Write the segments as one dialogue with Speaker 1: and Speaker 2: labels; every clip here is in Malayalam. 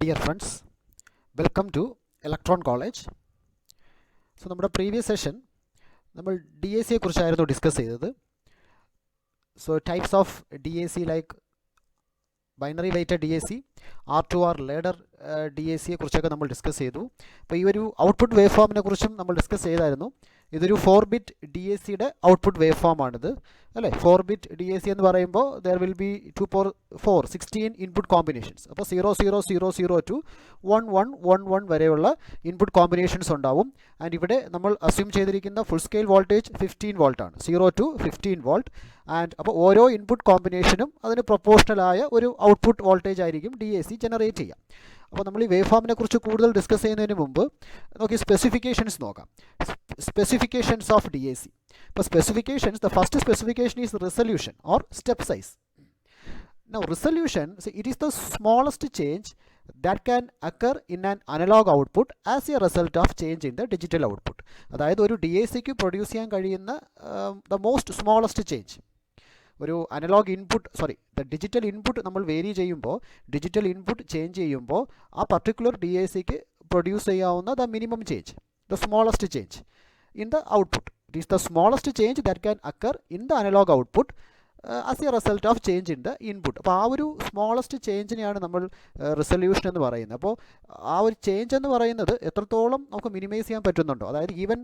Speaker 1: Dear friends, welcome to Electron College. So, നമ്മുടെ പ്രീവിയസ് സെഷൻ നമ്മൾ ഡി എ സിയെ കുറിച്ചായിരുന്നു ഡിസ്കസ് ചെയ്തത്. So types of D A C like binary weighted D A C, R2R ladder D A സിയെ കുറിച്ചൊക്കെ നമ്മൾ ഡിസ്കസ് ചെയ്തു. അപ്പോൾ ഈ ഒരു ഔട്ട്പുട്ട് വേവ് ഫോമിനെ കുറിച്ചും നമ്മൾ ഡിസ്കസ് ചെയ്തായിരുന്നു. ഇതൊരു 4-bit ഡി എ സിയുടെ ഔട്ട്പുട്ട് വേവ് ഫോമാണിത് അല്ലേ. 4-bit ഡി എ സി എന്ന് പറയുമ്പോൾ there will be 16 input combinations. അപ്പോൾ 0000 ടു 1111 വരെയുള്ള ഇൻപുട്ട് കോമ്പിനേഷൻസ് ഉണ്ടാവും. ആൻഡ് ഇവിടെ നമ്മൾ അസ്യൂം ചെയ്തിരിക്കുന്ന full scale voltage 15 വോൾട്ടാണ്, 0 to 15 volt. And അപ്പോൾ ഓരോ ഇൻപുട്ട് കോമ്പിനേഷനും അതിന് പ്രൊപ്പോർഷണലായ ഒരു ഔട്ട്പുട്ട് വോൾട്ടേജ് ആയിരിക്കും ഡി എ സി ജനറേറ്റ് ചെയ്യാം. അപ്പോൾ നമ്മൾ ഈ വേവ് ഫോമിനെ കുറിച്ച് കൂടുതൽ ഡിസ്കസ് ചെയ്യുന്നതിന് മുമ്പ് നമുക്ക് സ്പെസിഫിക്കേഷൻസ് നോക്കാം. Specifications of D A C. ഇപ്പോൾ specifications, the first specification is resolution or step size. Now resolution, see, it is the smallest change that can occur in an analog output as a result of change in the digital output. അതായത് ഒരു ഡി എ സിക്ക് പ്രൊഡ്യൂസ് ചെയ്യാൻ കഴിയുന്ന ദ മോസ്റ്റ് സ്മോളസ്റ്റ് ചേഞ്ച്, ഒരു analogue input the digital input നമ്മൾ വേരി ചെയ്യുമ്പോൾ, ഡിജിറ്റൽ ഇൻപുട്ട് ചേഞ്ച് ചെയ്യുമ്പോൾ ആ പർട്ടിക്കുലർ ഡി എ സിക്ക് പ്രൊഡ്യൂസ് ചെയ്യാവുന്ന the minimum change, the smallest change in the output. It is the smallest change that can occur in the analogue output as a result of change in the input. അപ്പോൾ ആ ഒരു സ്മോളസ്റ്റ് ചേഞ്ചിനെയാണ് നമ്മൾ റിസൊല്യൂഷൻ എന്ന് പറയുന്നത്. അപ്പോൾ ആ ഒരു ചേഞ്ച് എന്ന് പറയുന്നത് എത്രത്തോളം നമുക്ക് മിനിമൈസ് ചെയ്യാൻ പറ്റുന്നുണ്ടോ, അതായത് even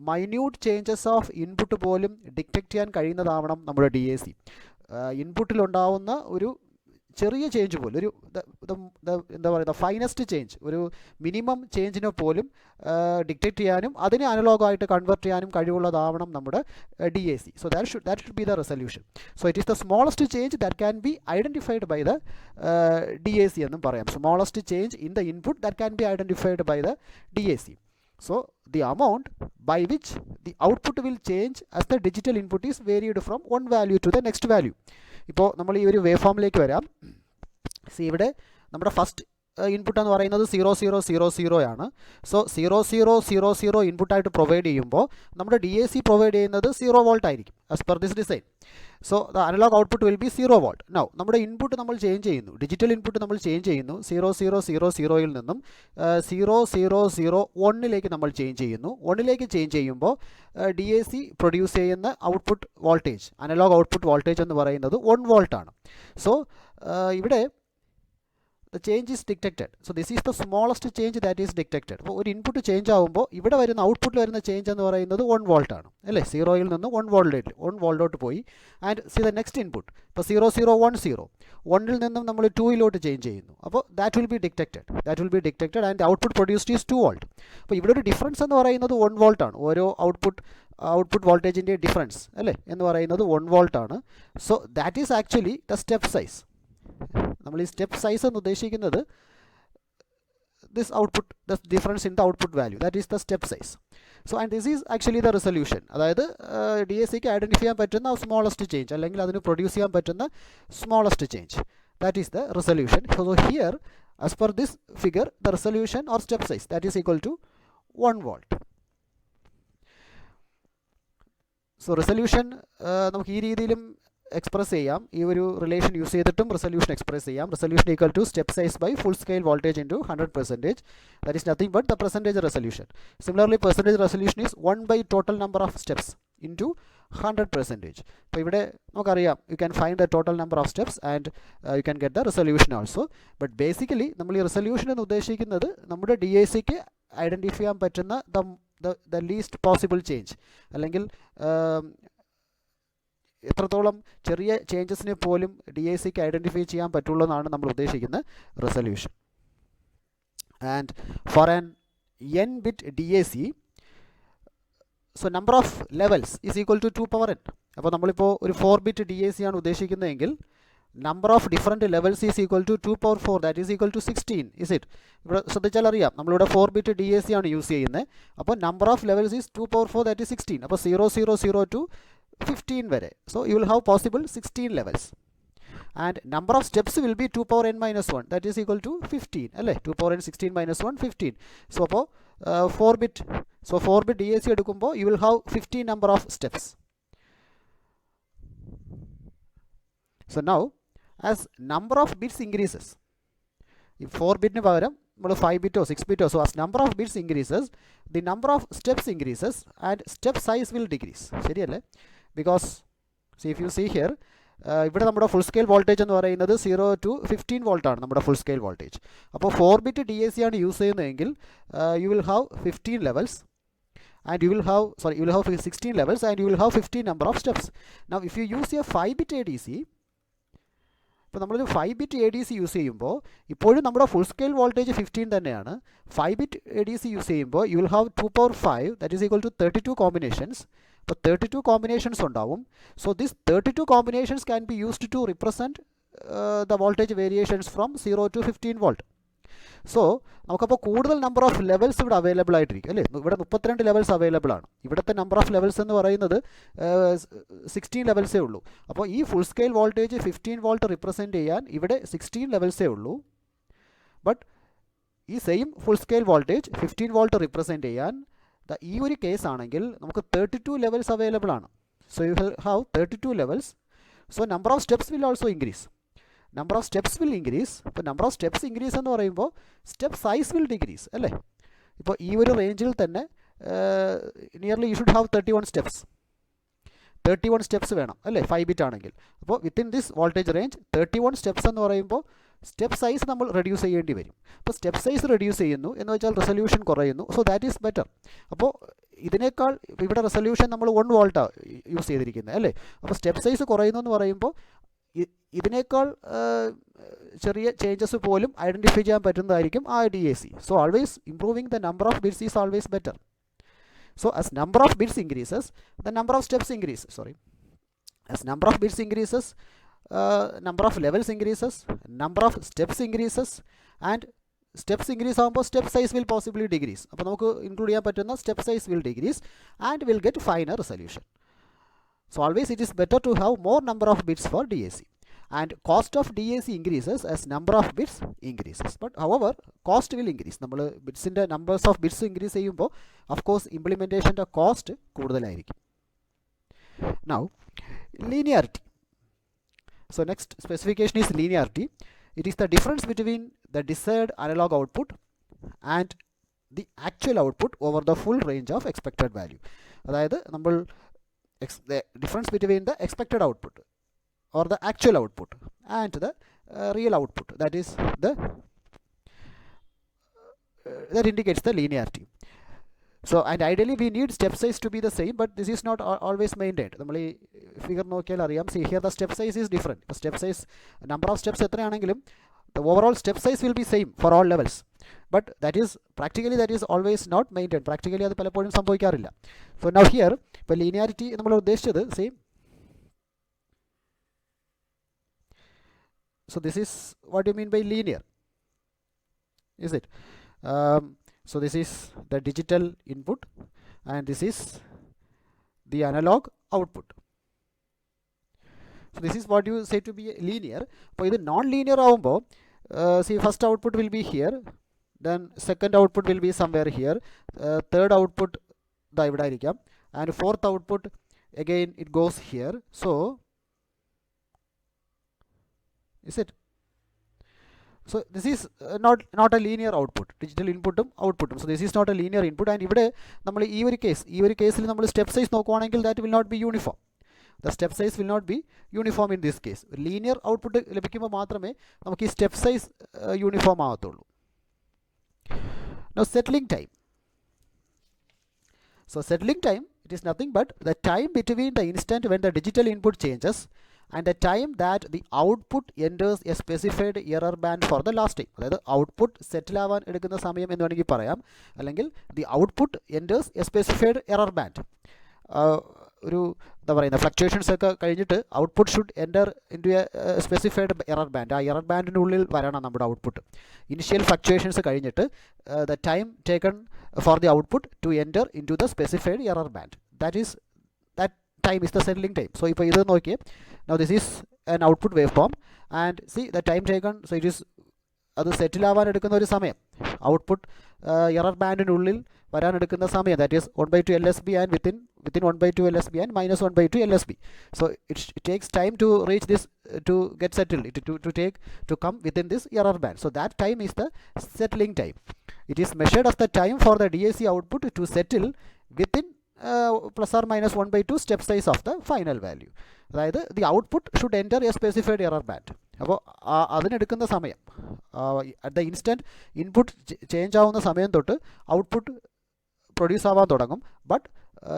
Speaker 1: minute changes of input പോലും ഡിറ്റക്റ്റ് ചെയ്യാൻ കഴിയുന്നതാവണം നമ്മുടെ ഡി എ സി. ഇൻപുട്ടിലുണ്ടാവുന്ന ഒരു ചെറിയ ചേഞ്ച് പോലും, ഒരു എന്താ പറയുക, ഫൈനസ്റ്റ് ചേഞ്ച്, ഒരു മിനിമം ചേഞ്ചിനെ പോലും ഡിറ്റക്റ്റ് ചെയ്യാനും അതിനെ അനലോഗായിട്ട് കൺവേർട്ട് ചെയ്യാനും കഴിവുള്ളതാവണം നമ്മുടെ D A C. So that should be the resolution. So it is the smallest change that can be identified by the DAC എന്നും പറയാം. Smallest change in the input that can be identified by the DAC. So the amount by which the output will change as the digital input is varied from one value to the next value. ഇപ്പോൾ നമ്മൾ ഈ ഒരു വേവ് ഫോമിലേക്ക് വരാം. സി, ഇവിടെ നമ്മുടെ ഫസ്റ്റ് ഇൻപുട്ട് എന്ന് പറയുന്നത് 0000 ആണ്. സോ 0000 ഇൻപുട്ടായിട്ട് പ്രൊവൈഡ് ചെയ്യുമ്പോൾ നമ്മുടെ ഡി എ സി പ്രൊവൈഡ് ചെയ്യുന്നത് 0 വോൾട്ട് ആയിരിക്കും as per this design. So the analogue output will be 0 volt. Now നമ്മുടെ ഇൻപുട്ട് നമ്മൾ ചേഞ്ച് ചെയ്യുന്നു, ഡിജിറ്റൽ ഇൻപുട്ട് നമ്മൾ ചേഞ്ച് ചെയ്യുന്നു. 0000 നിന്നും 0001 നമ്മൾ ചേഞ്ച് ചെയ്യുന്നു. 1 ചേഞ്ച് ചെയ്യുമ്പോൾ ഡി എ സി പ്രൊഡ്യൂസ് ചെയ്യുന്ന output voltage, analogue output voltage എന്ന് പറയുന്നത് 1 വോൾട്ടാണ്. സോ ഇവിടെ the change is detected. So this is the smallest change that is detected. അപ്പോൾ ഒരു ഇൻപുട്ട് ചേഞ്ച് ആകുമ്പോൾ ഇവിടെ വരുന്ന ഔട്ട്പുട്ടിൽ വരുന്ന ചേഞ്ച് എന്ന് പറയുന്നത് 1 വോൾട്ടാണ് അല്ലേ. 0 നിന്ന് 1 വോൾട്ടോട്ട് പോയി. And C the next input, ഇപ്പോൾ 0010 1 നിന്നും നമ്മൾ 2 ചേഞ്ച് ചെയ്യുന്നു. അപ്പോൾ that will be detected and output produced is 2 volt. അപ്പോൾ ഇവിടെ ഒരു ഡിഫറൻസ് എന്ന് പറയുന്നത് 1 വോൾട്ടാണ്. ഓരോ ഔട്ട്പുട്ട് വോൾട്ടേജിൻ്റെ ഡിഫറൻസ് അല്ലേ എന്ന് പറയുന്നത് 1 വോൾട്ടാണ്. So that is actually the step size. നമ്മൾ ഈ സ്റ്റെപ്പ് സൈസ് എന്ന് ഉദ്ദേശിക്കുന്നത് this output, the difference in the output value, that is the step size. So and this is actually the resolution. അതായത് ഡി എ സിക്ക് ഐഡൻറ്റിഫൈ ചെയ്യാൻ പറ്റുന്ന സ്മോളസ്റ്റ് ചേഞ്ച്, അല്ലെങ്കിൽ അതിന് പ്രൊഡ്യൂസ് ചെയ്യാൻ പറ്റുന്ന smallest change, that is the resolution. So here as per this figure the resolution or step size that is equal to 1 volt. So resolution നമുക്ക് ഈ രീതിയിലും എക്സ്പ്രസ് ചെയ്യാം. ഈ ഒരു റിലേഷൻ യൂസ് ചെയ്തിട്ടും റിസൊല്യൂഷൻ എക്സ്പ്രസ് ചെയ്യാം. Resolution equal to step size by full scale voltage into 100%. That is nothing but the percentage resolution. Similarly percentage resolution is 1 by total number of steps into 100%. അപ്പോൾ ഇവിടെ നമുക്കറിയാം, you can find the total number of steps and you can get the resolution also. But basically നമ്മൾ ഈ റിസൊല്യൂഷൻ എന്ന് ഉദ്ദേശിക്കുന്നത് നമ്മുടെ ഡി എ സിക്ക് ഐഡൻറ്റിഫൈ ചെയ്യാൻ പറ്റുന്ന ദ ലീസ്റ്റ് പോസിബിൾ ചേഞ്ച്, അല്ലെങ്കിൽ എത്രത്തോളം ചെറിയ ചേഞ്ചസിനെ പോലും ഡി എ സിക്ക് ഐഡൻറ്റിഫൈ ചെയ്യാൻ പറ്റുള്ളൂ എന്നാണ് നമ്മൾ ഉദ്ദേശിക്കുന്ന resolution. And for an n bit D A C, so number of levels is equal to 2 n. അപ്പോൾ നമ്മളിപ്പോൾ ഒരു 4-bit ഡി എ സി ആണ് ഉദ്ദേശിക്കുന്നതെങ്കിൽ number of different levels is equal to 2 that is equal to 16. Is it? ഇവിടെ ശ്രദ്ധിച്ചാൽ അറിയാം, നമ്മളിവിടെ 4-bit ഡി എ സി ആണ് യൂസ് ചെയ്യുന്നത്. അപ്പോൾ number of levels is 2 that is 16. അപ്പോൾ 0000 to 15 വരെ. So you will have possible 16 levels. And number of steps will be 2n-1 that is equal to 15 അല്ലേ. 2n 16 - 1 15. So അപ്പോൾ 4-bit ഡി എ സി എടുക്കുമ്പോൾ you will have 15 number of steps. So now as number of bits increases, ഈ 4 ബിറ്റിന് പകരം നമ്മൾ 5 ബിറ്റോ 6 ബിറ്റോ. So as number of bits increases the number of steps increases and step size will decrease. ശരിയല്ലേ? Because if you see here, ഇവിടെ നമ്മുടെ ഫുൾ സ്കെയിൽ വോൾട്ടേജ് എന്ന് പറയുന്നത് 0 to 15 വോൾട്ടാണ് നമ്മുടെ ഫുൾ സ്കെയിൽ വോൾട്ടേജ്. അപ്പോൾ 4 ബിറ്റ് DAC ആണ് യൂസ് ചെയ്യുന്നതെങ്കിൽ U will have 15 levels and you will have 16 levels and you will have 15 number of steps. Now if you use a 5 bit ADC, ഇപ്പോൾ നമ്മളൊരു 5 ബിറ്റ് ADC യൂസ് ചെയ്യുമ്പോൾ ഇപ്പോഴും നമ്മുടെ ഫുൾ സ്കെയിൽ വോൾട്ടേജ് 15 തന്നെയാണ്. 5 ബിറ്റ് ADC യൂസ് ചെയ്യുമ്പോൾ you will have 2 power 5 that is equal to 32 combinations. അപ്പോൾ 32 കോമ്പിനേഷൻസ് ഉണ്ടാവും. So this 32 combinations can be used to represent the voltage variations from 0 to 15 volt. So നമുക്കപ്പോൾ കൂടുതൽ നമ്പർ ഓഫ് ലെവൽസ് ഇവിടെ അവൈലബിൾ ആയിട്ടിരിക്കും അല്ലേ? ഇവിടെ 32 ലെവൽസ് അവൈലബിൾ ആണ്. ഇവിടുത്തെ നമ്പർ ഓഫ് ലെവൽസ് എന്ന് പറയുന്നത് 16 ലെവൽസേ ഉള്ളൂ. അപ്പോൾ ഈ full scale voltage 15 volt represent ചെയ്യാൻ ഇവിടെ 16 ലെവൽസേ ഉള്ളൂ. ബട്ട് ഈ same full scale voltage 15 volt represent ചെയ്യാൻ ഈ ഒരു കേസ് ആണെങ്കിൽ നമുക്ക് 32 ലെവൽസ് അവൈലബിൾ ആണ്. So you have 32 levels. So number of steps will also increase. Number of steps will increase. ഇപ്പോൾ നമ്പർ ഓഫ് സ്റ്റെപ്സ് ഇൻക്രീസ് എന്ന് പറയുമ്പോൾ സ്റ്റെപ്പ് സൈസ് വിൽ ഡിക്രീസ് അല്ലേ? ഇപ്പോൾ ഈ ഒരു റേഞ്ചിൽ തന്നെ nearly you should have 31 steps. 31 steps വേണം അല്ലേ 5 ബിറ്റ് ആണെങ്കിൽ. അപ്പോൾ within this voltage range 31 steps എന്ന് പറയുമ്പോൾ സ്റ്റെപ്പ് സൈസ് നമ്മൾ റെഡ്യൂസ് ചെയ്യേണ്ടി വരും. അപ്പോൾ സ്റ്റെപ്പ് സൈസ് റെഡ്യൂസ് ചെയ്യുന്നു എന്ന് വെച്ചാൽ റെസൊല്യൂഷൻ കുറയുന്നു. So that is better. അപ്പോൾ ഇതിനേക്കാൾ ഇവിടെ റെസൊല്യൂഷൻ നമ്മൾ 1 വോൾട്ടാണ് യൂസ് ചെയ്തിരിക്കുന്നത് അല്ലേ? അപ്പോൾ സ്റ്റെപ്പ് സൈസ് കുറയുന്നു എന്ന് പറയുമ്പോൾ ഇതിനേക്കാൾ ചെറിയ ചേഞ്ചസ് പോലും ഐഡൻറ്റിഫൈ ചെയ്യാൻ പറ്റുന്നതായിരിക്കും ആ DAC. So always improving the number of bits is always better. So as number of bits increases the number of steps increase. As number of bits increases, number of levels increases, number of steps increases, and steps increase ആകുമ്പോൾ step size will possibly decrease. അപ്പോൾ നമുക്ക് ഇൻക്ലൂഡ് ചെയ്യാൻ പറ്റുന്ന step size will decrease and will get finer resolution. So always it is better to have more number of bits for DAC. And cost of DAC increases as number of bits increases. But however, cost will increase. നമ്മൾ ബിറ്റ്സിൻ്റെ നമ്പേഴ്സ് ഓഫ് ബിറ്റ്സ് ഇൻക്രീസ് ചെയ്യുമ്പോൾ ഓഫ് കോഴ്സ് ഇംപ്ലിമെൻറ്റേഷൻ്റെ കോസ്റ്റ് കൂടുതലായിരിക്കും. Now linearity. So next specification is linearity. It is the difference between the desired analog output and the actual output over the full range of expected value. അതായത് നമ്മൾ the difference between the expected output or the actual output and the real output, that is the that indicates the linearity. So and ideally we need step size to be the same, but this is not always maintained. നമ്മൾ ഈ ഫിഗർ നോക്കിയാൽ അറിയാം. See here the step size is different. Step size number of steps എത്രയാണെങ്കിലും the overall step size will be same for all levels, but that is always not maintained. Practically അത് പലപ്പോഴും സംഭവിക്കാറില്ല. So now here ഇപ്പോൾ linearity നമ്മൾ ഉദ്ദേശിച്ചത് same. So this is what you mean by linear, is it? So this is the digital input and this is the analog output. So this is what you say to be linear. അപ്പോൾ ഇത് നോൺ ലീനിയർ ആവുമ്പോൾ see first output will be here, then second output will be somewhere here, third output ദാ ഇവിടെ ആയിരിക്കാം, and fourth output again it goes here. So is it? So this is not a linear output. Digital inputum outputum. So this is not a linear input. And ഇവിടെ നമ്മൾ ഈ ഒരു കേസിൽ നമ്മൾ സ്റ്റെപ്പ് സൈസ് നോക്കുവാണെങ്കിൽ that will not be uniform. The step size will not be uniform in this case. Linear output ലഭിക്കുമ്പോൾ മാത്രമേ നമുക്ക് ഈ സ്റ്റെപ്പ് സൈസ് യൂണിഫോം ആകത്തുള്ളൂ. Now settling time. So settling time, it is nothing but the time between the instant when the digital input changes and the time that the output enters a specified error band for the last time. അതായത് ഔട്ട്പുട്ട് സെറ്റിൽ ആവാൻ എടുക്കുന്ന സമയം എന്ന് വേണമെങ്കിൽ പറയാം, അല്ലെങ്കിൽ the output enters a specified error band. ഒരു എന്താ പറയുന്ന ഫ്ലക്ച്വേഷൻസ് ഒക്കെ കഴിഞ്ഞിട്ട് output should enter into a specified error band. ആ എറർ ബാൻഡിനുള്ളിൽ വരണം നമ്മുടെ ഔട്ട്പുട്ട്. ഇനിഷ്യൽ ഫ്ലക്ച്വേഷൻസ് കഴിഞ്ഞിട്ട് the time taken for the output to enter into the specified error band, that time is the settling time. So ഇപ്പോൾ ഇത് നോക്കിയേ, now this is an output waveform and see the time taken. So it is അത് സെറ്റിൽ ആവാൻ എടുക്കുന്ന ഒരു സമയം, ഔട്ട്പുട്ട് എറർ ബാൻഡിനുള്ളിൽ വരാൻ എടുക്കുന്ന സമയം, that is 1/2 LSB and within within 1 by 2 LSB and minus 1 by 2 LSB. So it takes time to reach this, to get settled, to come within this error band. So that time is the settling time. It is measured of the time for the DAC output to settle within plus or minus 1 by 2 step size of the final value. അതായത് the output should enter a specified error band. അപ്പോൾ അതിനെടുക്കുന്ന സമയം, at the instant input change ആവുന്ന സമയം തൊട്ട് ഔട്ട്പുട്ട് പ്രൊഡ്യൂസ് ആവാൻ തുടങ്ങും. But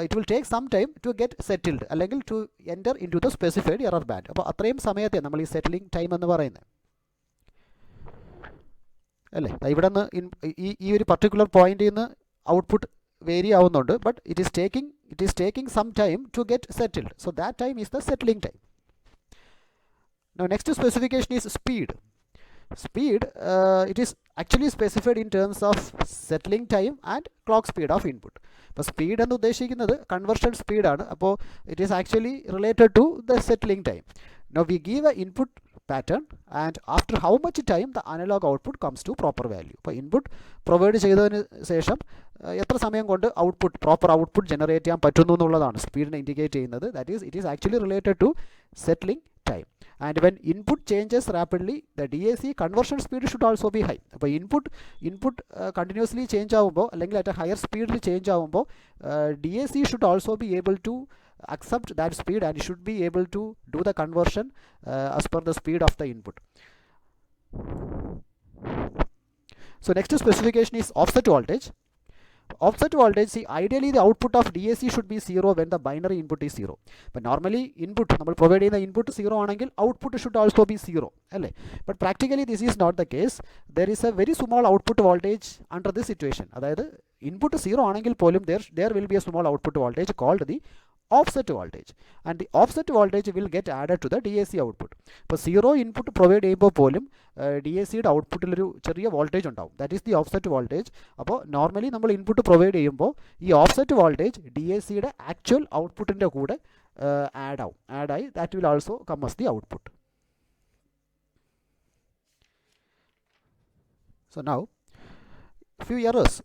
Speaker 1: it will take some time to get settled, അല്ലെങ്കിൽ to enter into the specified error band. അപ്പോൾ അത്രയും സമയത്തെ നമ്മൾ ഈ സെറ്റിലിംഗ് ടൈം എന്ന് പറയുന്നത് അല്ലേ. ഇവിടെ നിന്ന് ഈ ഒരു പർട്ടിക്കുലർ പോയിന്റിൽ നിന്ന് ഔട്ട്പുട്ട് വേരി ആവുന്നുണ്ട്, but it is taking some time to get settled. So that time is the settling time. Now next specification is speed. Speed, it is actually specified in terms of settling time and clock speed of input. അപ്പോൾ സ്പീഡ് എന്ന് ഉദ്ദേശിക്കുന്നത് കൺവേർഷൻ സ്പീഡാണ്. അപ്പോൾ it is actually related to the settling time. Now we give a input pattern and after how much time the analog output comes to proper value. അപ്പോൾ ഇൻപുട്ട് പ്രൊവൈഡ് ചെയ്തതിന് ശേഷം എത്ര സമയം കൊണ്ട് ഔട്ട്പുട്ട് പ്രോപ്പർ ഔട്ട്പുട്ട് ജനറേറ്റ് ചെയ്യാൻ പറ്റുന്നു എന്നുള്ളതാണ് സ്പീഡിനെ ഇൻഡിക്കേറ്റ് ചെയ്യുന്നത്. That is it is actually related to settling time. And when input changes rapidly, the DAC conversion speed should also be high. അപ്പോൾ input continuously change ആവുമ്പോൾ, അല്ലെങ്കിൽ at a higher speed change ആവുമ്പോൾ DAC should also be able to accept that speed and should be able to do the conversion as per the speed of the input. So next specification is offset voltage. Offset voltage, see, ideally the output of DAC should be 0 when the binary input is 0. But normally input നമ്മൾ പ്രൊവൈഡ് ചെയ്യുന്ന ഇൻപുട്ട് 0 ആണെങ്കിൽ ഔട്ട്പുട്ട് should also be 0 അല്ലേ. But practically this is not the case. There is a very small output voltage under this situation. അതായത് ഇൻപുട്ട് 0 ആണെങ്കിൽ പോലും there will be a small output voltage called the offset voltage, and the offset voltage will get added to the DAC output. ഇപ്പോൾ 0 ഇൻപുട്ട് പ്രൊവൈഡ് ചെയ്യുമ്പോൾ പോലും DACയുടെ ഔട്ട്പുട്ടിലൊരു ചെറിയ വോൾട്ടേജ് ഉണ്ടാവും. That is the offset voltage. അപ്പോൾ നോർമലി നമ്മൾ ഇൻപുട്ട് പ്രൊവൈഡ് ചെയ്യുമ്പോൾ ഈ ഓഫ്സെറ്റ് വോൾട്ടേജ് DACയുടെ ആക്ച്വൽ ഔട്ട്പുട്ടിൻ്റെ കൂടെ ആഡായി that will also come as the output. So now few errors.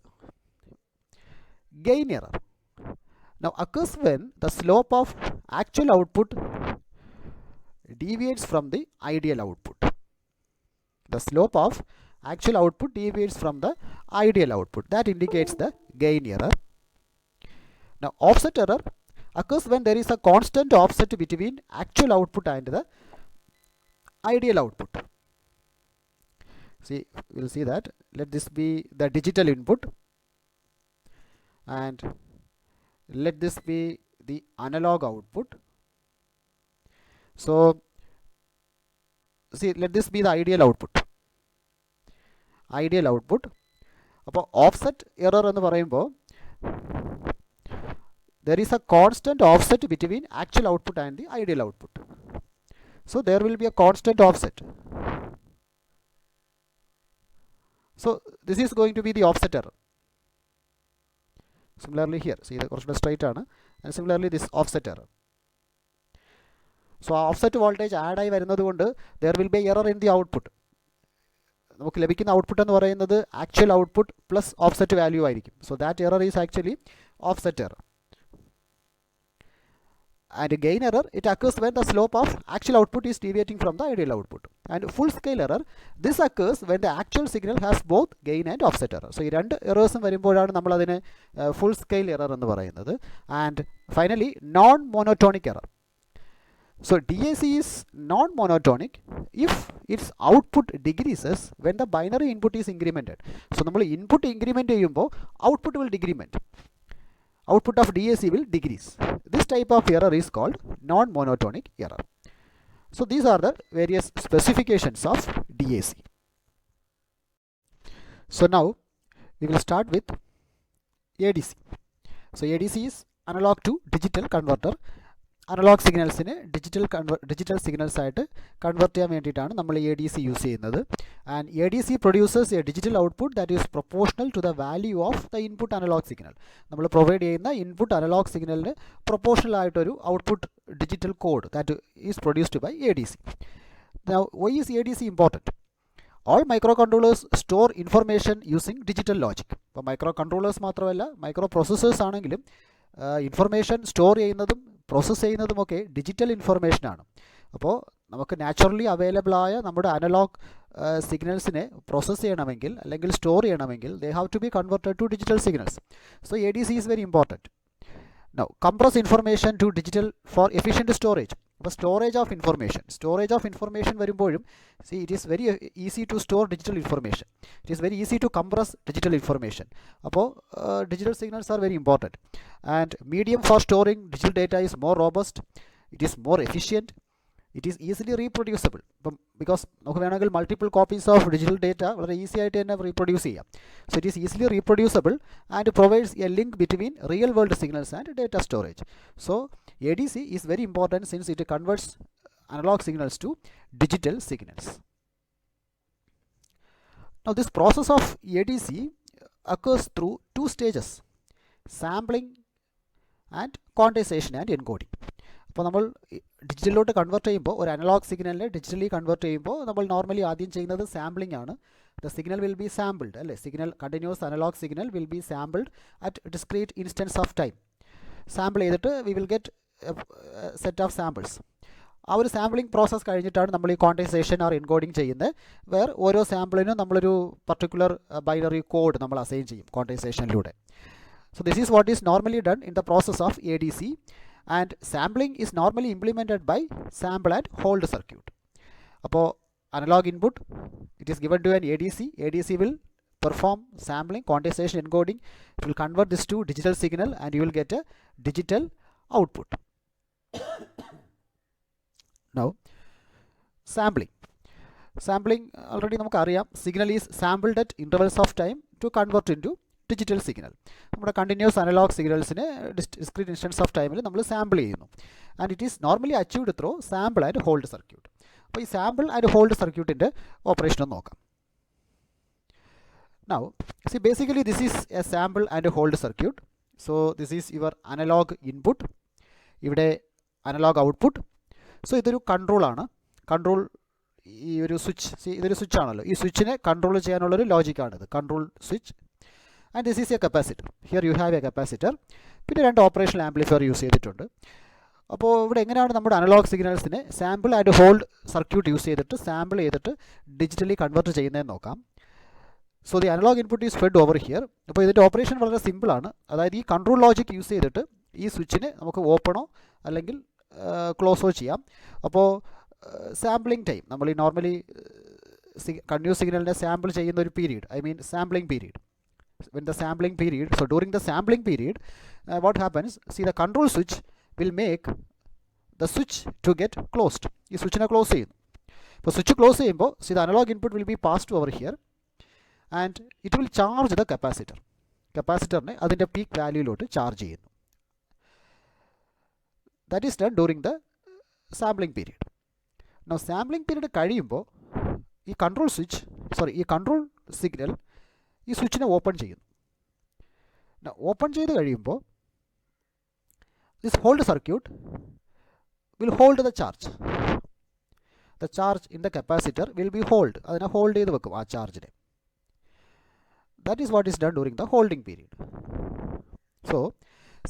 Speaker 1: Gain error now occurs when the slope of actual output deviates from the ideal output. The slope of actual output deviates from the ideal output. That indicates the gain error. Now offset error occurs when there is a constant offset between actual output and the ideal output. See, we'll see that. Let this be the digital input and let this be the analog output. So see, let this be the ideal output. അപ്പോൾ ഓഫ്സെറ്റ് എറർ എന്ന് പറയുമ്പോൾ there is a constant offset between actual output and the ideal output. So there will be a constant offset. So this is going to be the offset error. Similarly here, see, the കുറച്ചുകൂടെ straight ആണ്, and similarly this offset error. So offset voltage add ആയി വരുന്നത് കൊണ്ട് there will be error in the output. നമുക്ക് ലഭിക്കുന്ന ഔട്ട്പുട്ട് എന്ന് പറയുന്നത് actual output plus offset value ആയിരിക്കും. So that error is actually offset error. And gain error, it occurs when the slope of actual output is deviating from the ideal output. And full scale error, this occurs when the actual signal has both gain and offset error. So ഈ രണ്ട് എറേഴ്സും വരുമ്പോഴാണ് നമ്മൾ അതിനെ full scale error എന്ന് പറയുന്നത്. And finally non monotonic error. So DAC is non monotonic if its output decreases when the binary input is incremented. So നമ്മൾ input increment ചെയ്യുമ്പോൾ output will decrement. Output of DAC will decrease. This type of error is called non-monotonic error. So these are the various specifications of DAC. So now we will start with ADC. So ADC is analog to digital converter. Analog സിഗ്നൽസിനെ ഡിജിറ്റൽ സിഗ്നൽസ് ആയിട്ട് കൺവേർട്ട് ചെയ്യാൻ വേണ്ടിയിട്ടാണ് നമ്മൾ ADC യൂസ് ചെയ്യുന്നത്. And ADC produces a digital output that is proportional to the value of the input analog signal. നമ്മൾ പ്രൊവൈഡ് ചെയ്യുന്ന ഇൻപുട്ട് അനലോഗ് സിഗ്നലിന് പ്രൊപ്പോർഷണൽ ആയിട്ടൊരു output digital code that is produced by ADC. Now, why is ADC important? All microcontrollers store information using digital logic. ഇപ്പോൾ മൈക്രോ കൺട്രോളേഴ്സ് മാത്രമല്ല, മൈക്രോ പ്രോസസ്സേഴ്സ് ആണെങ്കിലും ഇൻഫർമേഷൻ സ്റ്റോർ ചെയ്യുന്നതും പ്രോസസ്സ് ചെയ്യുന്നതുമൊക്കെ ഡിജിറ്റൽ ഇൻഫർമേഷനാണ്. അപ്പോൾ നമുക്ക് നാച്ചുറലി അവൈലബിൾ ആയ നമ്മുടെ അനലോഗ് സിഗ്നൽസിനെ പ്രോസസ്സ് ചെയ്യണമെങ്കിൽ അല്ലെങ്കിൽ സ്റ്റോർ ചെയ്യണമെങ്കിൽ they have to be converted to digital signals. So A D C is very important. Now, compress information to digital for efficient storage. അപ്പോൾ സ്റ്റോറേജ് ഓഫ് ഇൻഫർമേഷൻ വരുമ്പോഴും it is very easy to store digital information. It is very easy to compress digital information. അപ്പോൾ digital signals are very important. And medium for storing digital data is more robust, it is more efficient, it is easily reproducible. ഇപ്പം ബിക്കോസ് നമുക്ക് വേണമെങ്കിൽ multiple copies of digital data വളരെ ഈസി ആയിട്ട് തന്നെ റീപ്രൊഡ്യൂസ് ചെയ്യാം. So it is easily reproducible and provides A link between real world signals and data storage. So A D C is very important since it converts analog signals to digital signals. Now this process of ADC occurs through two stages: sampling and quantization and encoding. അപ്പോൾ നമ്മൾ ഡിജിറ്റലിലോട്ട് കൺവേർട്ട് ചെയ്യുമ്പോൾ, ഒരു അനലോഗ് സിഗ്നലിനെ ഡിജിറ്റലി കൺവേർട്ട് ചെയ്യുമ്പോൾ നമ്മൾ നോർമലി ആദ്യം ചെയ്യുന്നത് സാമ്പിളിംഗ് ആണ്. The signal will be sampled, അല്ലേ? Signal continuous analog signal will be sampled at discrete instance of time. Sample ചെയ്തിട്ട് we will get set of samples. ആ ഒരു സാമ്പിളിംഗ് പ്രോസസ്സ് കഴിഞ്ഞിട്ടാണ് നമ്മൾ ഈ ക്വാണ്ടിസേഷൻ ഓർ എൻകോഡിങ് ചെയ്യുന്നത്. വേറെ ഓരോ സാമ്പിളിനും നമ്മളൊരു പർട്ടിക്കുലർ ബൈനറി കോഡ് നമ്മൾ അസൈൻ ചെയ്യും ക്വാണ്ടിസേഷനിലൂടെ. So this is what is normally done in the process of A D C. And sampling is normally implemented by sample and hold circuit. അപ്പോൾ analogue input it is given to an A D C will perform sampling, quantization, encoding. It will convert this to digital signal and you will get a digital output. Now sampling already നമുക്ക് അറിയാം, signal is sampled at intervals of time to convert into digital signal. നമ്മുടെ കണ്ടിന്യൂസ് അനലോഗ് സിഗ്നൽസിനെ ഡിസ്ക്രീറ്റ് ഇൻസ്റ്റൻസ് ഓഫ് ടൈമിൽ നമ്മൾ സാമ്പിൾ ചെയ്യുന്നു. And it is normally achieved through sample and hold circuit. അപ്പോൾ ഈ സാമ്പിൾ ആൻഡ് ഹോൾഡ് സർക്യൂട്ടിൻ്റെ ഓപ്പറേഷൻ ഒന്ന് നോക്കാം. Now, see, basically this is a sample and a hold circuit. So this is your analog input, ഇവിടെ അനലോഗ് ഔട്ട്പുട്ട്. സോ ഇതൊരു കൺട്രോളാണ്. കൺട്രോൾ ഈ ഒരു സ്വിച്ച്, ഇതൊരു സ്വിച്ച് ആണല്ലോ, ഈ സ്വിച്ചിനെ കൺട്രോൾ ചെയ്യാനുള്ളൊരു ലോജിക്കാണിത്, control switch. And this is a capacitor. Here you have a capacitor. പിന്നെ രണ്ട് ഓപ്പറേഷണൽ ആംപ്ലിഫയർ യൂസ് ചെയ്തിട്ടുണ്ട്. അപ്പോൾ ഇവിടെ എങ്ങനെയാണ് നമ്മുടെ അനലോഗ് സിഗ്നൽസിനെ sample and hold circuit use ചെയ്തിട്ട് സാമ്പിൾ ചെയ്തിട്ട് ഡിജിറ്റലി കൺവേർട്ട് ചെയ്യുന്നതെന്ന് നോക്കാം. So the analogue input is fed over here. അപ്പോൾ ഇതിൻ്റെ ഓപ്പറേഷൻ വളരെ സിമ്പിളാണ്. അതായത് ഈ കൺട്രോൾ ലോജിക് യൂസ് ചെയ്തിട്ട് ഈ സ്വിച്ചിന് നമുക്ക് ഓപ്പണോ അല്ലെങ്കിൽ ക്ലോസോ ചെയ്യാം. അപ്പോൾ സാമ്പിളിംഗ് ടൈം, നമ്മൾ ഈ നോർമലി കണ്ടിന്യൂസ് സിഗ്നലിനെ സാമ്പിൾ ചെയ്യുന്ന ഒരു period, I mean sampling period. When the sampling period, so during the sampling period, what happens, see the control switch will make the switch to get closed. ഈ സ്വിച്ചിനെ ക്ലോസ് ചെയ്യുന്നു. അപ്പോൾ സ്വിച്ച് ക്ലോസ് ചെയ്യുമ്പോൾ see the analog input will be passed over here and it will charge the capacitor. കപ്പാസിറ്ററിനെ അതിൻ്റെ പീക്ക് വാല്യൂയിലോട്ട് ചാർജ് ചെയ്യുന്നു. That is done during the sampling period. Now sampling period കഴിയുമ്പോൾ ഈ കൺട്രോൾ സ്വിച്ച്, ഈ കൺട്രോൾ സിഗ്നൽ ഈ സ്വിച്ചിനെ ഓപ്പൺ ചെയ്യുന്നു. ഓപ്പൺ ചെയ്ത് കഴിയുമ്പോൾ this hold circuit will hold the charge. The charge in the capacitor will be hold. അതിനെ ഹോൾഡ് ചെയ്ത് വെക്കും ആ ചാർജിനെ. That is what is done during the holding period. So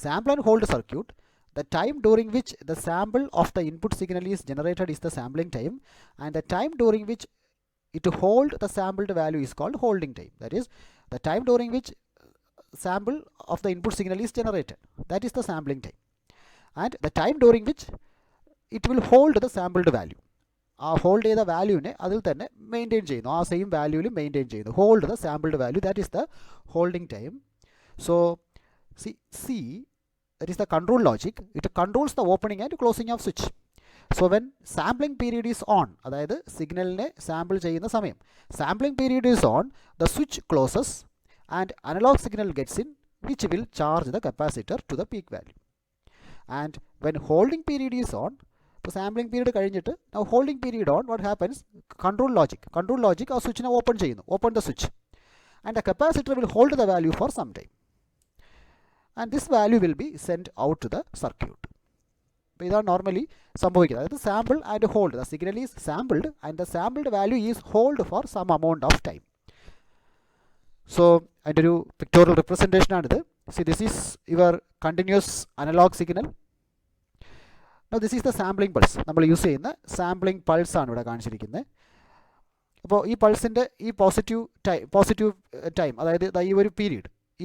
Speaker 1: sample and hold circuit, the time during which the sample of the input signal is generated is the sampling time, and the time during which it hold the sampled value is called holding time. That is the time during which sample of the input signal is generated, that is the sampling time, and the time during which it will hold the sampled value. ആ ഹോൾഡ് ചെയ്ത വാല്യൂവിനെ അതിൽ തന്നെ മെയിൻറ്റെയിൻ ചെയ്യുന്നു, ആ സെയിം വാല്യൂവിൽ മെയിൻറ്റെയിൻ ചെയ്യുന്നു. Hold the sampled value, that is the holding time. So C that is the control logic. It controls the opening and closing of switch. So when sampling period is on, അതായത് സിഗ്നലിനെ സാമ്പിൾ ചെയ്യുന്ന സമയം, sampling period is on, the switch closes and analog signal gets in, which will charge the capacitor to the peak value. And when holding period is on, ഇപ്പോൾ സാമ്പിളിംഗ് പീരീഡ് കഴിഞ്ഞിട്ട് now holding period on, what happens, control logic ആ സ്വിച്ചിനെ ഓപ്പൺ ചെയ്യുന്നു, open the switch, and the capacitor will hold the value for some time. And this value will be sent out to the circuit. അപ്പോൾ ഇതാണ് നോർമലി സംഭവിക്കുന്നത്. അതായത് sample and hold, the signal is sampled and the sampled value is hold for some amount of time. So അതിൻ്റെ ഒരു പിക്ടോറിയൽ റിപ്രസെൻറ്റേഷനാണിത്. See, this is your continuous analog signal. Now this is the sampling pulse. നമ്മൾ യൂസ് ചെയ്യുന്ന സാമ്പിളിംഗ് പൾസ് ആണ് ഇവിടെ കാണിച്ചിരിക്കുന്നത്. അപ്പോൾ ഈ പൾസിൻ്റെ ഈ പോസിറ്റീവ് ടൈം, അതായത് ഈ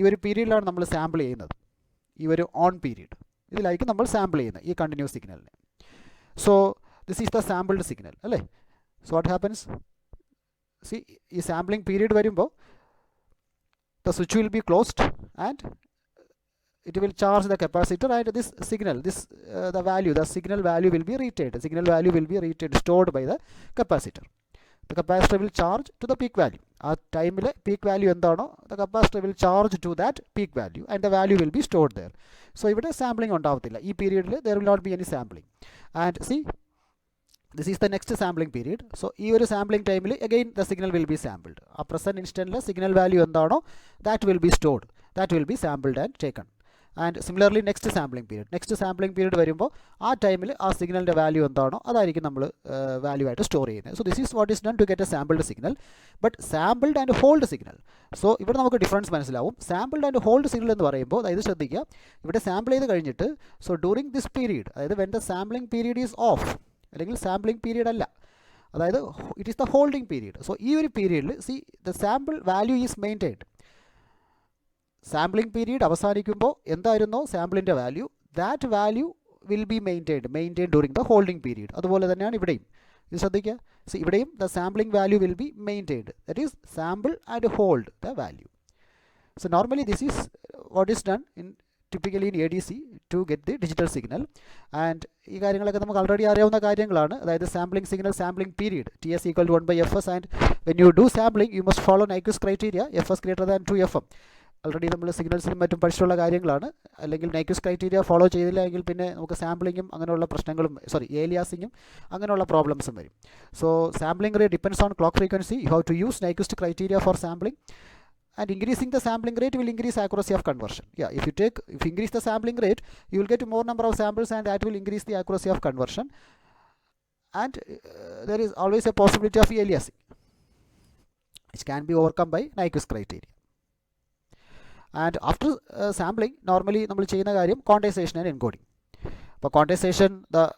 Speaker 1: ഒരു പീരീഡിലാണ് നമ്മൾ സാമ്പിൾ ചെയ്യുന്നത്. ഈ ഒരു ഓൺ പീരീഡ് ഇതിലായിരിക്കും നമ്മൾ സാമ്പിൾ ചെയ്യുന്നത് ഈ കണ്ടിന്യൂസ് സിഗ്നലിനെ. So this is the sampled signal അല്ലേ. സോ വാട്ട് ഹാപ്പൻസ്, സി ഈ സാമ്പിളിംഗ് പീരീഡ് വരുമ്പോൾ the switch will be closed and it will charge the capacitor, and this signal, the signal value will be retained, stored by the capacitor. The capacitor will charge to the peak value. At time peak value endano, the capacitor will charge to that peak value and the value will be stored there. So ഇവിടെ sampling ഉണ്ടാവത്തില്ല ഈ പീരീഡിൽ, there will not be any sampling. And see, this is the next sampling period. So ഈ ഒരു sampling time again the signal will be sampled. ആ present instant signal value എന്താണോ that will be stored, that will be sampled and taken. And similarly next sampling period വരുമ്പോൾ ആ ടൈമിൽ ആ സിഗ്നലിൻ്റെ വാല്യൂ എന്താണോ അതായിരിക്കും നമ്മൾ വാല്യൂ ആയിട്ട് സ്റ്റോർ ചെയ്യുന്നത്. So this is what is done to get a sampled signal. But sampled and hold signal, so ഇവിടെ നമുക്ക് ഡിഫറൻസ് മനസ്സിലാവും. സാമ്പിൾഡ് ആൻഡ് ഹോൾഡ് സിഗ്നൽ എന്ന് പറയുമ്പോൾ, അതായത് ശ്രദ്ധിക്കുക, ഇവിടെ സാമ്പിൾ ചെയ്ത് കഴിഞ്ഞിട്ട് സോ ഡ്യൂറിങ് ദിസ് പീരീഡ്, അതായത് when the sampling period is off, അല്ലെങ്കിൽ സാമ്പിളിംഗ് പീരീഡ് അല്ല, അതായത് it is the holding period. So ഈ ഒരു പീരീഡിൽ see the sample value is maintained. Sampling period അവസാനിക്കുമ്പോൾ എന്തായിരുന്നോ സാമ്പിളിൻ്റെ value, that value will be maintain during the holding period. അതുപോലെ തന്നെയാണ് ഇവിടെയും. ഇത് ശ്രദ്ധിക്കുക, സി ഇവിടെയും the sampling value will be maintained, that is sample and hold the value. So normally this is what is done in typically in ADC to get the digital signal. And ഈ കാര്യങ്ങളൊക്കെ നമുക്ക് ആൾറെഡി അറിയാവുന്ന കാര്യങ്ങളാണ്. അതായത് sampling signal, sampling period TS equal to 1/fs, and when you do sampling you must follow Nyquist criteria, fs greater than 2fm. Already നമ്മൾ സിഗ്നൽസിലും മറ്റും പഠിച്ചിട്ടുള്ള കാര്യങ്ങളാണ്. അല്ലെങ്കിൽ Nyquist criteria ഫോളോ ചെയ്തില്ല എങ്കിൽ പിന്നെ നമുക്ക് സാമ്പിളിങ്ങും അങ്ങനെയുള്ള പ്രശ്നങ്ങളും, ഏലിയാസിങ്ങും അങ്ങനെയുള്ള പ്രോബ്ലംസും വരും. So sampling rate depends on clock frequency. You have to use Nyquist criteria for sampling. And increasing the sampling rate will increase accuracy of conversion. Yeah, if you increase the sampling rate, you will get more number of samples and that will increase the accuracy of conversion. And there is always a possibility of aliasing, which can be overcome by Nyquist criteria. And after sampling, normally നമ്മൾ ചെയ്യുന്ന കാര്യം quantization and encoding. അപ്പോൾ quantization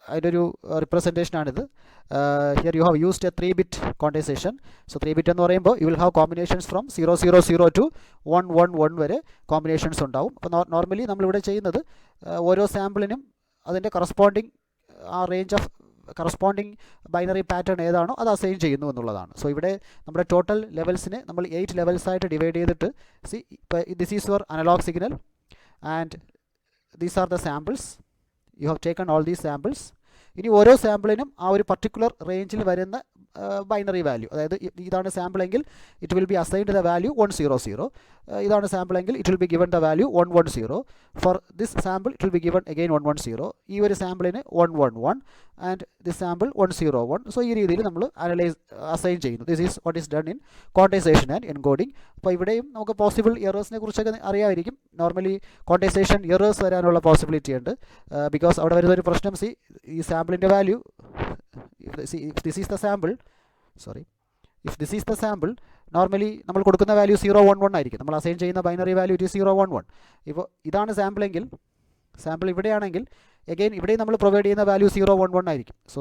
Speaker 1: അതിൻ്റെ ഒരു റിപ്രസെൻറ്റേഷൻ ആണിത്. Here you have used A 3-bit quantization. So 3-bit എന്ന് പറയുമ്പോൾ U will have combinations from 000 to 111 വരെ കോമ്പിനേഷൻസ് ഉണ്ടാവും. അപ്പോൾ നോർമലി നമ്മളിവിടെ ചെയ്യുന്നത് ഓരോ സാമ്പിളിനും അതിൻ്റെ കറസ്പോണ്ടിങ് ആ range of corresponding binary pattern ഏതാണോ അത് അസൈൻ ചെയ്യുന്നു എന്നുള്ളതാണ്. സോ ഇവിടെ നമ്മുടെ ടോട്ടൽ ലെവൽസിനെ നമ്മൾ 8 ലെവൽസായിട്ട് ഡിവൈഡ് ചെയ്തിട്ട്, see this is your analogue signal and these are the samples. You have taken all these samples. ഇനി ഓരോ സാമ്പിളിനും ആ ഒരു പർട്ടിക്കുലർ റേഞ്ചിൽ വരുന്ന ബൈനറി വാല്യൂ, അതായത് ഇതാണ് സാമ്പിൾ എങ്കിൽ it will B assigned the value 100. ഇതാണ് സാമ്പിൾ എങ്കിൽ it will be given the value 110. For this sample it will be given again 110. ഈ ഒരു സാമ്പിളിന് 111 ആൻഡ് ദിസ് സാമ്പിൾ 101. സോ ഈ രീതിയിൽ നമ്മൾ അസൈൻ ചെയ്യുന്നു. This is what is done in quantization and encoding. അപ്പോൾ ഇവിടെയും നമുക്ക് പോസിബിൾ എറേഴ്സിനെ കുറിച്ചൊക്കെ അറിയാമായിരിക്കും. നോർമലി ക്വാണ്ടൈസേഷൻ എറേഴ്സ് വരാനുള്ള പോസിബിലിറ്റി ഉണ്ട്. ബിക്കോസ് അവിടെ വരുന്നൊരു പ്രശ്നം, സി ഈ സാമ്പിളിൻ്റെ value, if this is the sample, normally നമ്മൾ കൊടുക്കുന്ന വാല്യൂ 011 ആയിരിക്കും. നമ്മൾ അസൈൻ ചെയ്യുന്ന ബൈനറി വാല്യൂ ഇറ്റ് 011. ഇപ്പോൾ ഇതാണ് സാമ്പിളെങ്കിൽ, സാമ്പിൾ ഇവിടെയാണെങ്കിൽ എഗെയിൻ ഇവിടെയും നമ്മൾ പ്രൊവൈഡ് ചെയ്യുന്ന വാല്യൂ 011 ആയിരിക്കും. സോ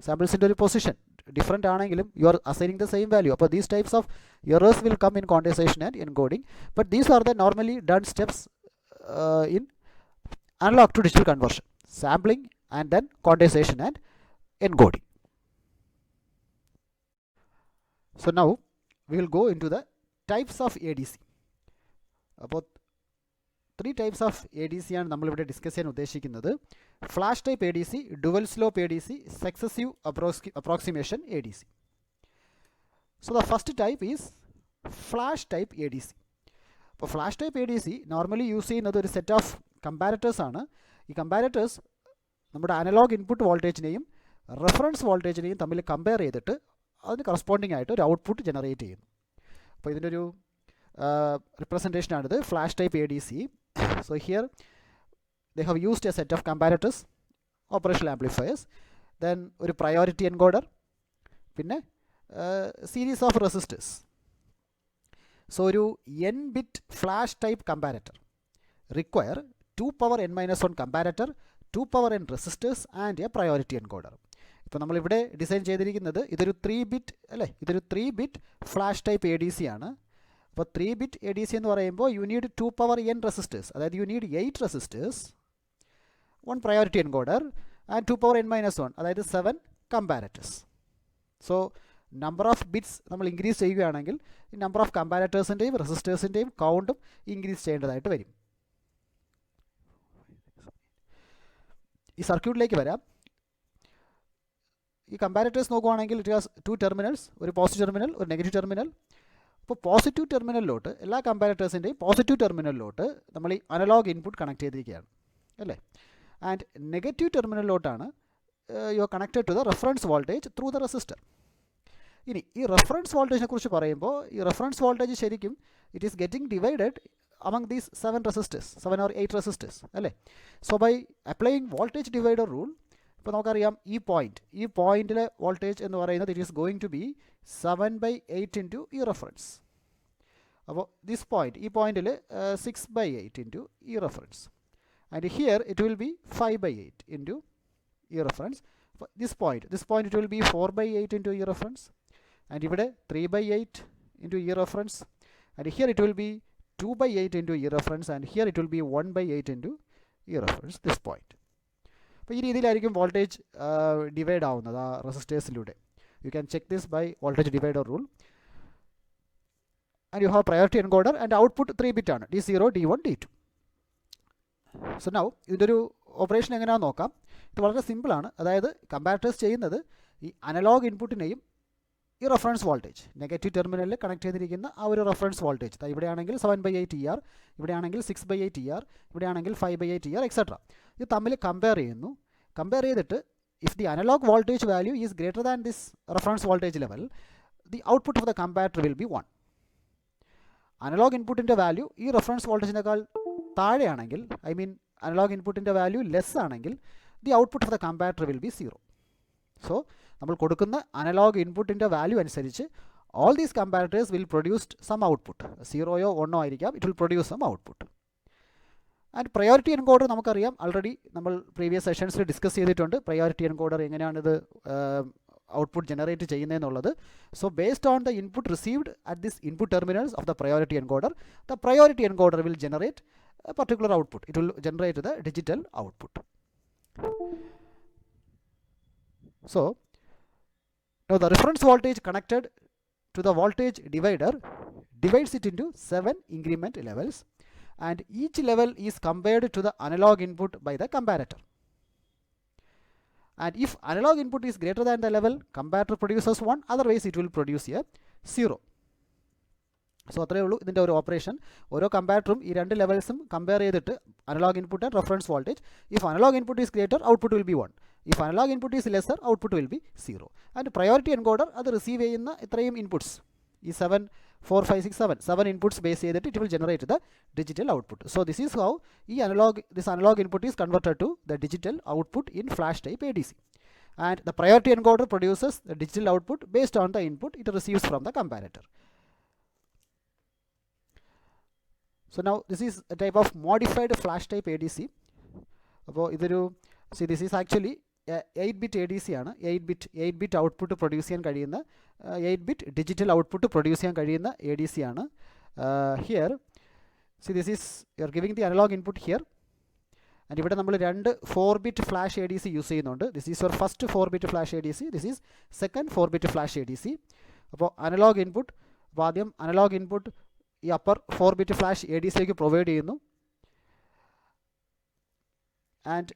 Speaker 1: സാമ്പിൾസിൻ്റെ ഒരു പൊസിഷൻ ഡിഫറെൻ്റ് ആണെങ്കിലും you are assigning the same value. അപ്പോൾ these types of errors will come in quantization and encoding. But these are the normally done steps in analogue to digital conversion: sampling and then quantization and encoding. So now we will go into the types of ADC. About 3 types of ADC ആണ് നമ്മൾ ഇവിടെ ഡിസ്കസ് ചെയ്യാൻ ഉദ്ദേശിക്കുന്നത്. Flash type ADC, dual slope ADC, successive approximation ADC. So the first type is flash type ADC. അപ്പോൾ flash type ADC normally use ചെയ്യുന്നത് ഒരു സെറ്റ് ഓഫ് കമ്പാരറ്റേഴ്സ് ആണ്. ഈ കമ്പാരറ്റേഴ്സ് നമ്മുടെ അനലോഗ് ഇൻപുട്ട് വോൾട്ടേജിനെയും റെഫറൻസ് വോൾട്ടേജിനെയും തമ്മിൽ കമ്പയർ ചെയ്തിട്ട് അതിന് കറസ്പോണ്ടിങ് ആയിട്ട് ഒരു ഔട്ട്പുട്ട് ജനറേറ്റ് ചെയ്യുന്നു. അപ്പോൾ ഇതിൻ്റെ ഒരു റിപ്രസെൻറ്റേഷനാണിത്, flash type ADC. So here they have used a set of comparators, operational amplifiers, then ഒരു പ്രയോറിറ്റി എൻകോഡർ, പിന്നെ സീരീസ് ഓഫ് റെസിസ്റ്റേഴ്സ്. സോ ഒരു N-bit flash type comparator, require 2 power n minus 1 comparator, 2 power n resistors and a priority encoder. ഇപ്പോൾ നമ്മളിവിടെ ഡിസൈൻ ചെയ്തിരിക്കുന്നത് ഇതൊരു 3-bit അല്ലേ, ഇതൊരു 3-bit flash type A D C ആണ്. അപ്പോൾ 3-bit എ ഡി സി എന്ന് പറയുമ്പോൾ you need 2 power n resistors, അതായത് you need 8 resistors, 1 priority encoder and 2 power n minus 1, അതായത് 7 comparators. So number of bits നമ്മൾ ഇൻക്രീസ് ചെയ്യുകയാണെങ്കിൽ ഈ നമ്പർ ഓഫ് കമ്പാരറ്റേഴ്സിൻ്റെയും റെസിസ്റ്റേഴ്സിൻ്റെയും കൗണ്ടും ഇൻക്രീസ് ചെയ്യേണ്ടതായിട്ട് വരും. ഈ സർക്യൂട്ടിലേക്ക് വരാം. ഈ കമ്പാരറ്റേഴ്സ് നോക്കുവാണെങ്കിൽ ഇറ്റ് ഹാസ് 2 ടെർമിനൽസ്, ഒരു പോസിറ്റീവ് ടെർമിനൽ, ഒരു നെഗറ്റീവ് ടെർമിനൽ. അപ്പോൾ പോസിറ്റീവ് ടെർമിനലിലോട്ട് എല്ലാ കമ്പാരറ്റേഴ്സിൻ്റെയും പോസിറ്റീവ് ടെർമിനലിലോട്ട് നമ്മൾ ഈ അനലോഗ് ഇൻപുട്ട് കണക്ട് ചെയ്തിരിക്കുകയാണ് അല്ലേ. ആൻഡ് നെഗറ്റീവ് ടെർമിനലിലോട്ടാണ് you are connected to the reference voltage through the resistor. ഇനി ഈ റെഫറൻസ് വോൾട്ടേജിനെ കുറിച്ച് പറയുമ്പോൾ ഈ റെഫറൻസ് വോൾട്ടേജ് ശരിക്കും it is getting divided among these 7 resistors, 7 or 8 resistors അല്ലേ. So by applying voltage divider rule, ഇപ്പോൾ നമുക്കറിയാം ഈ പോയിന്റിലെ വോൾട്ടേജ് എന്ന് പറയുന്നത് it is going to be 7/8 into ഈ റെഫറൻസ്. അപ്പോൾ ദിസ് പോയിന്റ്, ഈ പോയിന്റിൽ 6/8 ഇൻറ്റു ഈ reference. And here it will be 5/8 into ഈ reference. This point it will be 4/8 into ഈ റെഫറൻസ്. ആൻഡ് ഇവിടെ 3/8 ഇൻറ്റു ഈ reference. And here it will be 2/8 into E reference, and here it will be 1/8 into E reference, this point. അപ്പോൾ ഈ രീതിയിലായിരിക്കും വോൾട്ടേജ് ഡിവൈഡ് ആവുന്നത് ആ റെസിസ്റ്റേഴ്സിലൂടെ. You can check this by voltage divider rule. And you have priority encoder and output 3-bit ആണ്, D0, D1, D2. So now ഇതിൻ്റെ ഒരു ഓപ്പറേഷൻ എങ്ങനെയാണെന്ന് നോക്കാം. ഇത് വളരെ സിമ്പിളാണ്. അതായത് കമ്പാരറ്റേഴ്സ് ചെയ്യുന്നത് ഈ അനലോഗ് ഇൻപുട്ടിനെയും ഈ റെഫറൻസ് വോൾട്ടേജ് നെഗറ്റീവ് ടെർമിനലിൽ കണക്ട് ചെയ്തിരിക്കുന്ന ആ ഒരു റെഫറൻസ് വോൾട്ടേജ്, ഇവിടെയാണെങ്കിൽ 7/8 ER, ഇവിടെയാണെങ്കിൽ 6/8 ER, ഇവിടെയാണെങ്കിൽ 5/8 ER എക്സെട്ര, ഇത് തമ്മിൽ കമ്പയർ ചെയ്യുന്നു. കമ്പയർ ചെയ്തിട്ട് if the analogue voltage value is greater than this reference voltage level, the output of the comparator will be 1. Analogue ഇൻപുട്ടിൻ്റെ വാല്യൂ ഈ റെഫറൻസ് വോൾട്ടേജിനേക്കാൾ താഴെയാണെങ്കിൽ, ഐ മീൻ അനലോഗ് ഇൻപുട്ടിൻ്റെ വാല്യൂ ലെസ് ആണെങ്കിൽ, the output of the comparator will be 0. So നമ്മൾ കൊടുക്കുന്ന അനലോഗ് ഇൻപുട്ടിൻ്റെ വാല്യൂ അനുസരിച്ച് all these comparators will produced some output, 0യോ 1ഓ ആയിരിക്കാം, it will produce some output. And priority encoder നമുക്കറിയാം, ഓൾറെഡി നമ്മൾ പ്രീവിയസ് സെഷൻസിൽ ഡിസ്കസ് ചെയ്തിട്ടുണ്ട്. പ്രയോറിറ്റി എൻകോഡർ എങ്ങനെയാണിത് ഔട്ട്പുട്ട് ജനറേറ്റ് ചെയ്യുന്നതെന്നുള്ളത്. So based on the input received at this input terminals of the priority encoder will generate a particular output. It will generate the digital output. So now the reference voltage connected to the voltage divider divides it into 7 increment levels, and each level is compared to the analog input by the comparator. And if analog input is greater than the level, comparator produces 1, otherwise it will produce a 0. So അത്രയേ ഉള്ളൂ ഇതിൻ്റെ ഒരു ഓപ്പറേഷൻ. ഓരോ കമ്പാരറ്ററും ഈ 2 ലെവൽസും കമ്പയർ ചെയ്തിട്ട് analogue input and reference voltage, if analogue input is greater output will be 1, if analogue input is lesser output will be 0. And priority encoder അത് റിസീവ് ചെയ്യുന്ന ഇത്രയും ഇൻപുട്സ്, ഈ 7, 4, 5, 6, 7 ഇൻപുട്സ് ബേസ് ചെയ്തിട്ട് it will generate the digital output. So this is how this analogue input is converted to the digital output in flash type ADC. And the priority encoder produces the digital output based on the input it receives from the comparator. So now this is a type of modified flash type ADC. അപ്പോൾ ഇതൊരു this is actually 8-bit ADC ആണ്. 8-bit ഔട്ട്പുട്ട് പ്രൊഡ്യൂസ് ചെയ്യാൻ കഴിയുന്ന 8-bit ഡിജിറ്റൽ ഔട്ട്പുട്ട് പ്രൊഡ്യൂസ് ചെയ്യാൻ കഴിയുന്ന ADC ആണ്. Here this is you are giving the analog input here, and ഇവിടെ നമ്മൾ 2 4-bit ഫ്ലാഷ് ADC യൂസ് ചെയ്യുന്നുണ്ട്. This is your first 4-bit flash ADC, this is second 4-bit flash ADC. അപ്പോൾ അനലോഗ് ഇൻപുട്ട്, അപ്പോൾ ആദ്യം അനലോഗ് ഇൻപുട്ട് ഈ അപ്പർ 4-bit ഫ്ലാഷ് ADCയിലേക്ക് പ്രൊവൈഡ് ചെയ്യുന്നു, and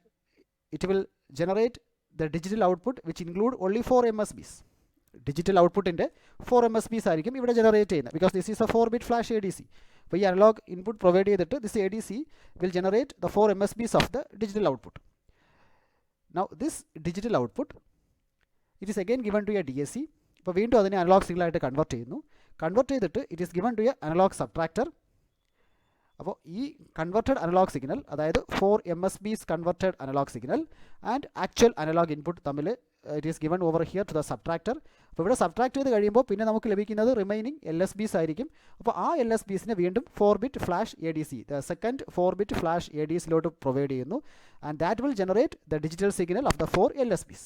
Speaker 1: it will generate the digital output which include only 4 MSBs. Digital ഔട്ട്പുട്ടിൻ്റെ 4 MSBs ആയിരിക്കും ഇവിടെ ജനറേറ്റ് ചെയ്യുന്നത്, because this is a 4-bit flash ADC. അപ്പോൾ ഈ അനലോഗ് ഇൻപുട്ട് പ്രൊവൈഡ് ചെയ്തിട്ട് this ADC will generate the 4 MSBs of the digital output. Now this digital output it is again given to a DAC. ഇപ്പോൾ വീണ്ടും അതിനെ അനലോഗ് സിഗ്നലായിട്ട് കൺവെർട്ട് ചെയ്യുന്നു. കൺവെർട്ട് ചെയ്തിട്ട് it is given to a analogue subtractor. അപ്പോൾ ഈ കൺവെർട്ടഡ് അനലോഗ് സിഗ്നൽ, അതായത് 4 MSBs converted analogue signal and actual analogue input തമ്മിൽ it is given over here to the subtractor. അപ്പോൾ ഇവിടെ സബ്ട്രാക്ട് ചെയ്ത് കഴിയുമ്പോൾ പിന്നെ നമുക്ക് ലഭിക്കുന്നത് റിമൈനിങ് LSBs ആയിരിക്കും. അപ്പോൾ ആ LSBസിനെ വീണ്ടും 4-bit flash ADC, second 4-bit flash ADCയിലോട്ട് പ്രൊവൈഡ് ചെയ്യുന്നു. And that will generate the digital signal of the 4 LSBs.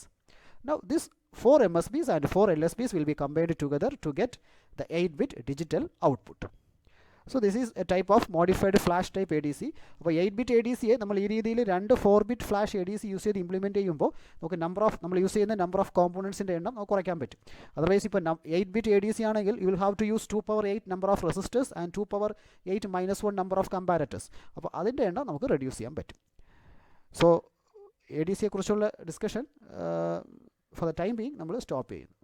Speaker 1: Now this 4 MSBs and 4 LSBs will be combined together to get the 8-bit digital output. So this is a type of modified flash type ADC. അപ്പോൾ 8-bit ADCയെ നമ്മൾ ഈ രീതിയിൽ രണ്ട് 4-bit ഫ്ലാഷ് ADC യൂസ് ചെയ്ത് ഇംപ്ലിമെൻറ്റ് ചെയ്യുമ്പോൾ നമുക്ക് നമ്മൾ യൂസ് ചെയ്യുന്ന നമ്പർ ഓഫ് കോമ്പോണൻസിൻ്റെ എണ്ണം നമുക്ക് കുറയ്ക്കാൻ പറ്റും. അതർവൈസ് ഇപ്പോൾ 8-bit ADC ആണെങ്കിൽ you will have to use 2^8 number of resistors and 2^8 -1 number of comparators. അപ്പോൾ അതിൻ്റെ എണ്ണം നമുക്ക് റെഡ്യൂസ് ചെയ്യാൻ പറ്റും. സോ ADCയെ കുറിച്ചുള്ള discussion for the time being നമ്മൾ സ്റ്റോപ്പ് ചെയ്യുന്നു.